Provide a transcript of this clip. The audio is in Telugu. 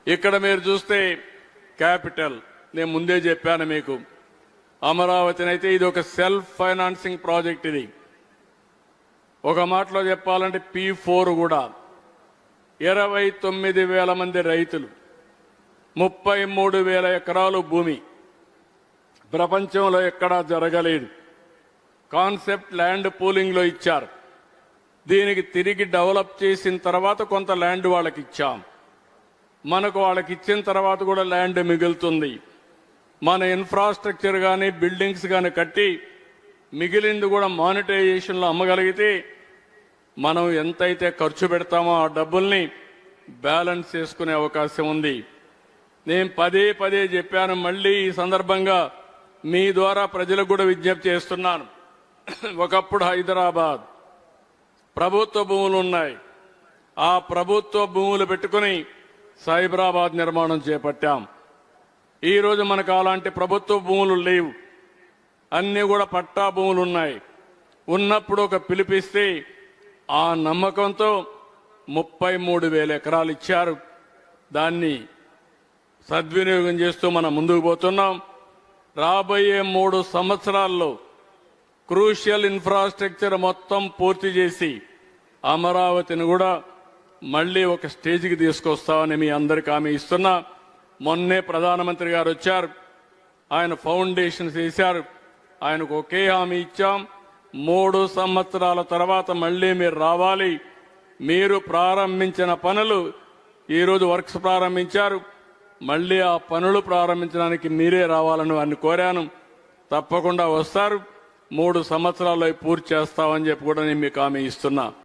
ఇక్కడ మీరు చూస్తే క్యాపిటల్, నేను ముందే చెప్పాను మీకు, అమరావతిని అయితే ఇది ఒక సెల్ఫ్ ఫైనాన్సింగ్ ప్రాజెక్ట్. ఇది ఒక మాటలో చెప్పాలంటే P4 కూడా 29,000 మంది రైతులు, 33,000 ఎకరాలు భూమి, ప్రపంచంలో ఎక్కడా జరగలేదు. కాన్సెప్ట్ ల్యాండ్ పూలింగ్ లో ఇచ్చారు. దీనికి తిరిగి డెవలప్ చేసిన తర్వాత కొంత ల్యాండ్ వాళ్ళకి ఇచ్చాం. మనకు వాళ్ళకి ఇచ్చిన తర్వాత కూడా ల్యాండ్ మిగులుతుంది. మన ఇన్ఫ్రాస్ట్రక్చర్ కానీ బిల్డింగ్స్ కానీ కట్టి మిగిలింది కూడా మానిటైజేషన్లో అమ్మగలిగితే మనం ఎంతైతే ఖర్చు పెడతామో ఆ డబ్బుల్ని బ్యాలెన్స్ చేసుకునే అవకాశం ఉంది. నేను పదే పదే చెప్పాను, మళ్ళీ ఈ సందర్భంగా మీ ద్వారా ప్రజలకు కూడా విజ్ఞప్తి చేస్తున్నాను. ఒకప్పుడు హైదరాబాద్ ప్రభుత్వ భూములు ఉన్నాయి. ఆ ప్రభుత్వ భూములు పెట్టుకుని సైబరాబాద్ నిర్మాణం చేపట్టాం. ఈరోజు మనకు అలాంటి ప్రభుత్వ భూములు లేవు, అన్నీ కూడా పట్టా భూములు ఉన్నాయి. ఉన్నప్పుడు ఒక పిలిపిస్తే ఆ నమ్మకంతో 33,000 ఎకరాలు ఇచ్చారు. దాన్ని సద్వినియోగం చేస్తూ మనం ముందుకు పోతున్నాం. రాబోయే 3 సంవత్సరాల్లో క్రూషియల్ ఇన్ఫ్రాస్ట్రక్చర్ మొత్తం పూర్తి చేసి అమరావతిని కూడా మళ్లీ ఒక స్టేజ్కి తీసుకొస్తామని మీ అందరికీ హామీ ఇస్తున్నా. మొన్నే ప్రధానమంత్రి గారు వచ్చారు, ఆయన ఫౌండేషన్స్ వేశారు. ఆయనకు ఒకే హామీ ఇచ్చాం, 3 సంవత్సరాల తర్వాత మళ్లీ మీరు రావాలి. మీరు ప్రారంభించిన పనులు, ఈరోజు వర్క్స్ ప్రారంభించారు, మళ్లీ ఆ పనులు ప్రారంభించడానికి మీరే రావాలని వారిని కోరాను. తప్పకుండా వస్తారు. 3 సంవత్సరాల్లో పూర్తి చేస్తామని చెప్పి కూడా నేను మీకు హామీ ఇస్తున్నా.